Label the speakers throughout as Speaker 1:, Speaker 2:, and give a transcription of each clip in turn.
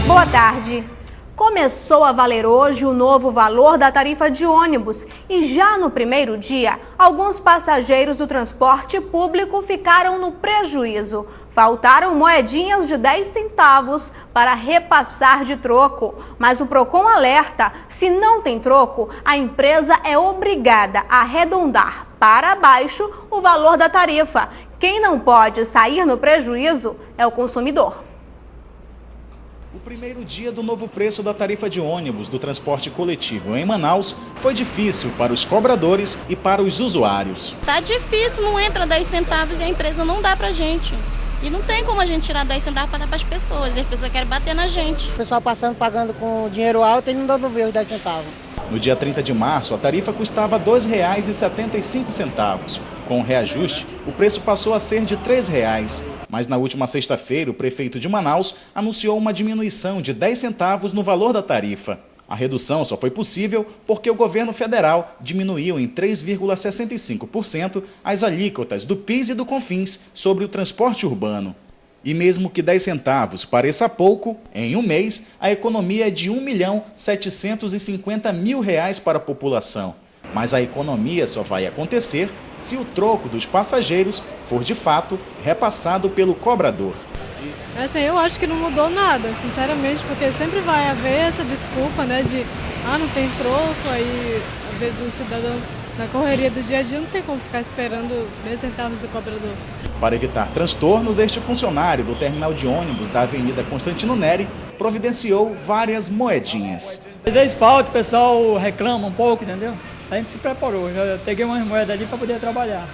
Speaker 1: Boa tarde. Começou a valer hoje o novo valor da tarifa de ônibus e já no primeiro dia, alguns passageiros do transporte público ficaram no prejuízo. Faltaram moedinhas de 10 centavos para repassar de troco. Mas o Procon alerta, se não tem troco, a empresa é obrigada a arredondar para baixo o valor da tarifa. Quem não pode sair no prejuízo é o consumidor.
Speaker 2: O primeiro dia do novo preço da tarifa de ônibus do transporte coletivo em Manaus foi difícil para os cobradores e para os usuários.
Speaker 3: Tá difícil, não entra 10 centavos e a empresa não dá pra gente. E não tem como a gente tirar 10 centavos para dar para as pessoas, e as pessoas querem bater na gente.
Speaker 4: O pessoal passando, pagando com dinheiro alto e não devolveu os 10 centavos.
Speaker 2: No dia 30 de março, a tarifa custava R$ 2,75. Com o reajuste, o preço passou a ser de R$ 3,00. Mas na última sexta-feira, o prefeito de Manaus anunciou uma diminuição de 10 centavos no valor da tarifa. A redução só foi possível porque o governo federal diminuiu em 3,65% as alíquotas do PIS e do CONFINS sobre o transporte urbano. E mesmo que 10 centavos pareça pouco, em um mês a economia é de R$ 1.750.000 para a população. Mas a economia só vai acontecer se o troco dos passageiros for de fato repassado pelo cobrador.
Speaker 5: Assim, eu acho que não mudou nada, sinceramente, porque sempre vai haver essa desculpa, né, de não tem troco, aí às vezes o cidadão na correria do dia a dia não tem como ficar esperando 10 centavos do cobrador.
Speaker 2: Para evitar transtornos, este funcionário do terminal de ônibus da Avenida Constantino Neri providenciou várias moedinhas.
Speaker 6: Às vezes falta, o pessoal reclama um pouco, entendeu? A gente se preparou, eu peguei umas moedas ali para poder trabalhar.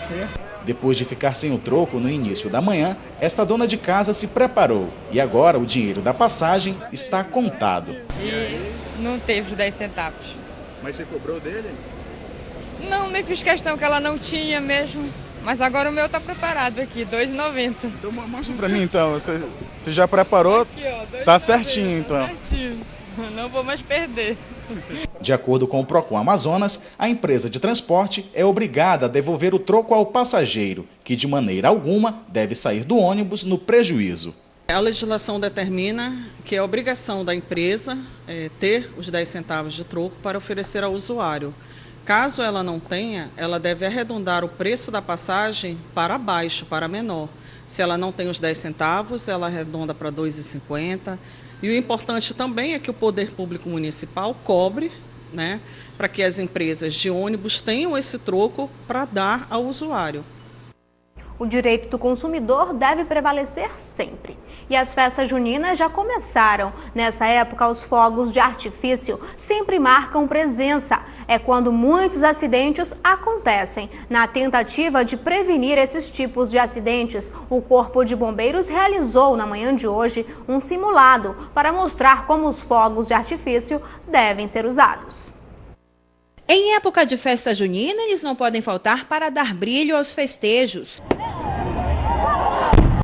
Speaker 6: Entendeu?
Speaker 2: Depois de ficar sem o troco no início da manhã, esta dona de casa se preparou e agora o dinheiro da passagem está contado.
Speaker 7: E não teve os 10 centavos.
Speaker 2: Mas você cobrou dele?
Speaker 7: Não, nem fiz questão que ela não tinha mesmo. Mas agora o meu está preparado aqui, R$ 2,90.
Speaker 8: Então mostra para mim então, você já preparou?
Speaker 7: Aqui, ó,
Speaker 8: tá certinho então.
Speaker 7: Certinho. Não vou mais perder.
Speaker 2: De acordo com o Procon Amazonas, a empresa de transporte é obrigada a devolver o troco ao passageiro, que de maneira alguma deve sair do ônibus no prejuízo.
Speaker 9: A legislação determina que é obrigação da empresa ter os 10 centavos de troco para oferecer ao usuário. Caso ela não tenha, ela deve arredondar o preço da passagem para baixo, para menor. Se ela não tem os 10 centavos, ela arredonda para R$ 2,50. E o importante também é que o poder público municipal cobre, né, para que as empresas de ônibus tenham esse troco para dar ao usuário.
Speaker 1: O direito do consumidor deve prevalecer sempre. E as festas juninas já começaram. Nessa época, os fogos de artifício sempre marcam presença. É quando muitos acidentes acontecem. Na tentativa de prevenir esses tipos de acidentes, o Corpo de Bombeiros realizou na manhã de hoje um simulado para mostrar como os fogos de artifício devem ser usados.
Speaker 10: Em época de festa junina, eles não podem faltar para dar brilho aos festejos.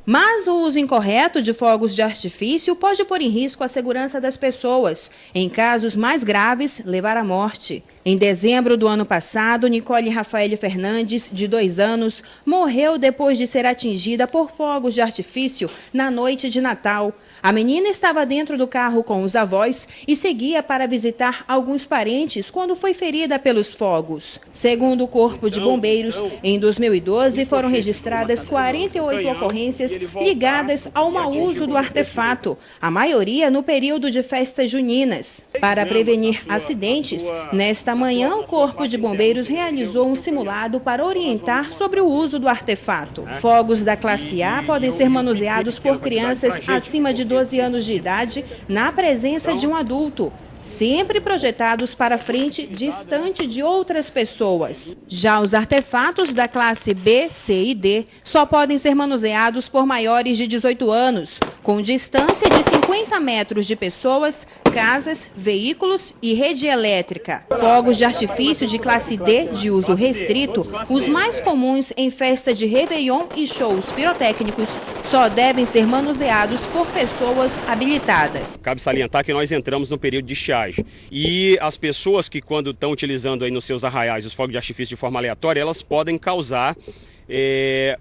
Speaker 10: Mas o uso incorreto de fogos de artifício pode pôr em risco a segurança das pessoas. Em casos mais graves, levar à morte. Em dezembro do ano passado, Nicole Rafael Fernandes, de 2 anos, morreu depois de ser atingida por fogos de artifício na noite de Natal. A menina estava dentro do carro com os avós e seguia para visitar alguns parentes quando foi ferida pelos fogos. Segundo o Corpo de Bombeiros, em 2012 foram registradas 48 ocorrências ligadas ao mau uso do artefato, a maioria no período de festas juninas. Para prevenir acidentes, nesta manhã o Corpo de Bombeiros realizou um simulado para orientar sobre o uso do artefato. Fogos da classe A podem ser manuseados por crianças acima de 12 anos de idade na presença de um adulto, sempre projetados para frente, distante de outras pessoas. Já os artefatos da classe B, C e D só podem ser manuseados por maiores de 18 anos, com distância de 50 metros de pessoas, casas, veículos e rede elétrica. Fogos de artifício de classe D, de uso restrito, os mais comuns em festa de Réveillon e shows pirotécnicos, só devem ser manuseados por pessoas habilitadas.
Speaker 11: Cabe salientar que nós entramos no período de estiagem e as pessoas que quando estão utilizando aí nos seus arraiais os fogos de artifício de forma aleatória, elas podem causar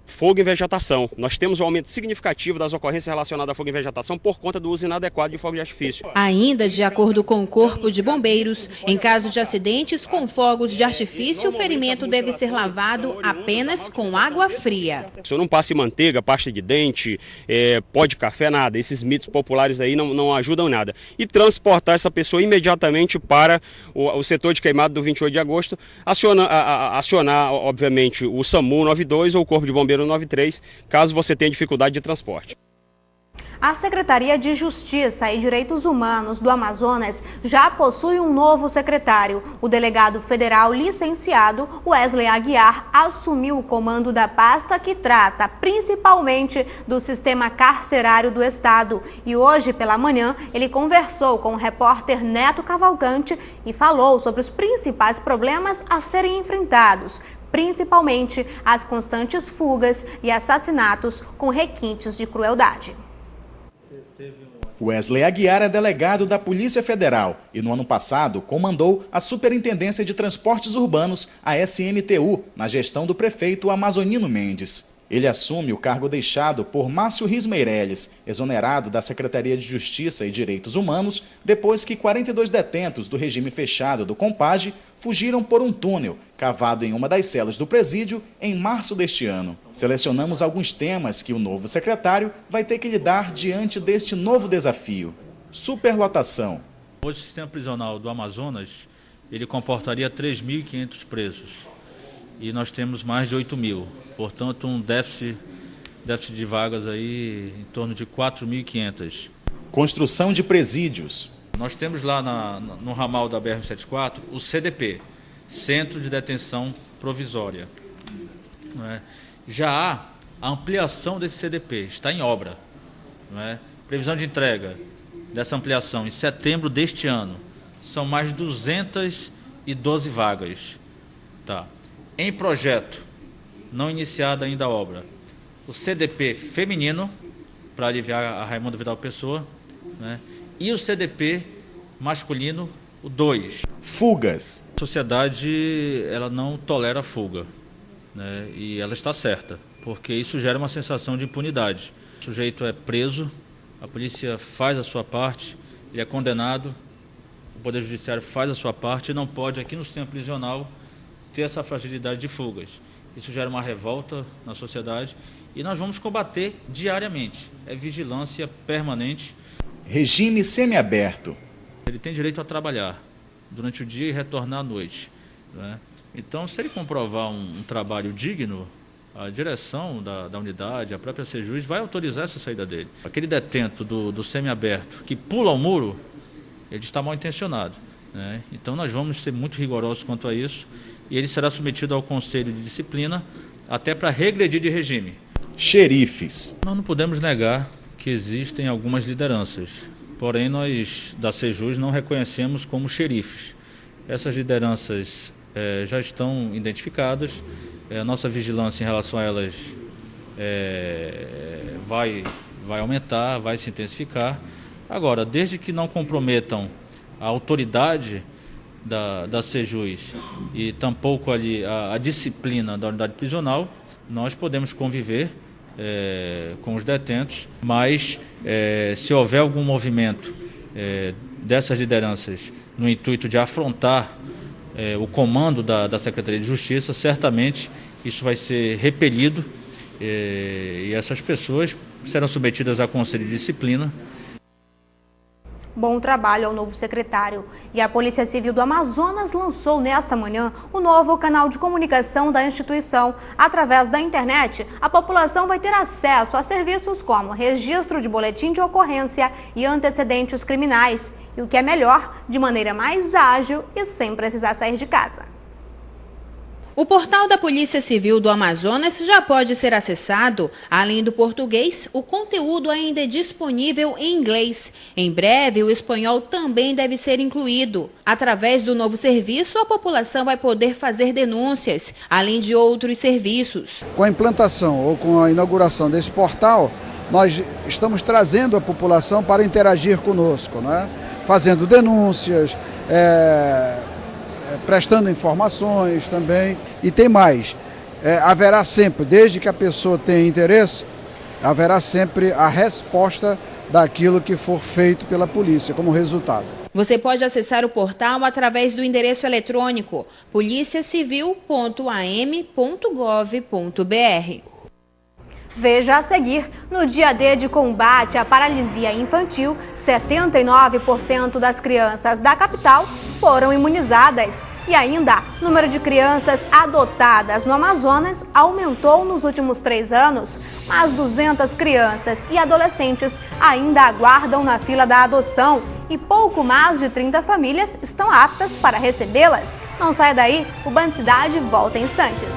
Speaker 11: fogo em vegetação. Nós temos um aumento significativo das ocorrências relacionadas a fogo em vegetação por conta do uso inadequado de fogo de artifício.
Speaker 10: Ainda de acordo com o Corpo de Bombeiros, em caso de acidentes com fogos de artifício, o ferimento deve ser lavado apenas com água fria.
Speaker 11: Se eu não passe manteiga, pasta de dente, pó de café, nada. Esses mitos populares aí não ajudam nada. E transportar essa pessoa imediatamente para o setor de queimado do 28 de agosto, acionar, obviamente, o SAMU 92 ou o Corpo de Bombeiro 93, caso você tenha dificuldade de transporte.
Speaker 1: A Secretaria de Justiça e Direitos Humanos do Amazonas já possui um novo secretário. O delegado federal licenciado Wesley Aguiar assumiu o comando da pasta que trata principalmente do sistema carcerário do estado. E hoje pela manhã ele conversou com o repórter Neto Cavalcante e falou sobre os principais problemas a serem enfrentados, principalmente as constantes fugas e assassinatos com requintes de crueldade.
Speaker 2: Wesley Aguiar é delegado da Polícia Federal e no ano passado comandou a Superintendência de Transportes Urbanos, a SMTU, na gestão do prefeito Amazonino Mendes. Ele assume o cargo deixado por Márcio Riz Meirelles, exonerado da Secretaria de Justiça e Direitos Humanos, depois que 42 detentos do regime fechado do Compage fugiram por um túnel cavado em uma das celas do presídio em março deste ano. Selecionamos alguns temas que o novo secretário vai ter que lidar diante deste novo desafio. Superlotação.
Speaker 12: Hoje o sistema prisional do Amazonas, ele comportaria 3.500 presos e nós temos mais de 8.000. Portanto, um déficit de vagas aí em torno de 4.500.
Speaker 2: Construção de presídios.
Speaker 12: Nós temos lá no ramal da BR-174 o CDP, Centro de Detenção Provisória. Não é? Já há a ampliação desse CDP, está em obra. Não é? Previsão de entrega dessa ampliação em setembro deste ano. São mais de 212 vagas. Tá. Em projeto, não iniciada ainda a obra, o CDP feminino, para aliviar a Raimundo Vidal Pessoa, né? E o CDP masculino, o 2.
Speaker 2: Fugas.
Speaker 12: A sociedade, ela não tolera fuga, né? E ela está certa, porque isso gera uma sensação de impunidade. O sujeito é preso, a polícia faz a sua parte, ele é condenado, o Poder Judiciário faz a sua parte e não pode, aqui no sistema prisional, ter essa fragilidade de fugas. Isso gera uma revolta na sociedade e nós vamos combater diariamente. É vigilância permanente.
Speaker 2: Regime semiaberto.
Speaker 12: Ele tem direito a trabalhar durante o dia e retornar à noite, né? Então, se ele comprovar um trabalho digno, a direção da unidade, a própria Sejus, vai autorizar essa saída dele. Aquele detento do semiaberto que pula o muro, ele está mal intencionado, né? Então, nós vamos ser muito rigorosos quanto a isso. E ele será submetido ao Conselho de Disciplina até para regredir de regime.
Speaker 2: Xerifes.
Speaker 12: Nós não podemos negar que existem algumas lideranças, porém nós da Sejus não reconhecemos como xerifes. Essas lideranças já estão identificadas, a nossa vigilância em relação a elas vai aumentar, vai se intensificar. Agora, desde que não comprometam a autoridade da Sejus e tampouco ali a disciplina da unidade prisional, nós podemos conviver com os detentos, mas se houver algum movimento dessas lideranças no intuito de afrontar o comando da Secretaria de Justiça, certamente isso vai ser repelido e essas pessoas serão submetidas a conselho de disciplina.
Speaker 1: Bom trabalho ao novo secretário. E a Polícia Civil do Amazonas lançou nesta manhã o novo canal de comunicação da instituição. Através da internet, a população vai ter acesso a serviços como registro de boletim de ocorrência e antecedentes criminais. E o que é melhor, de maneira mais ágil e sem precisar sair de casa.
Speaker 10: O portal da Polícia Civil do Amazonas já pode ser acessado. Além do português, o conteúdo ainda é disponível em inglês. Em breve, o espanhol também deve ser incluído. Através do novo serviço, a população vai poder fazer denúncias, além de outros serviços.
Speaker 13: Com a implantação ou com a inauguração desse portal, nós estamos trazendo a população para interagir conosco, né? Fazendo denúncias, prestando informações também. E tem mais, haverá sempre, desde que a pessoa tenha interesse, haverá sempre a resposta daquilo que for feito pela polícia como resultado.
Speaker 10: Você pode acessar o portal através do endereço eletrônico policiacivil.am.gov.br.
Speaker 1: Veja a seguir, no dia D de combate à paralisia infantil, 79% das crianças da capital foram imunizadas. E ainda, o número de crianças adotadas no Amazonas aumentou nos últimos 3 anos, mas 200 crianças e adolescentes ainda aguardam na fila da adoção e pouco mais de 30 famílias estão aptas para recebê-las. Não saia daí, o Band Cidade volta em instantes.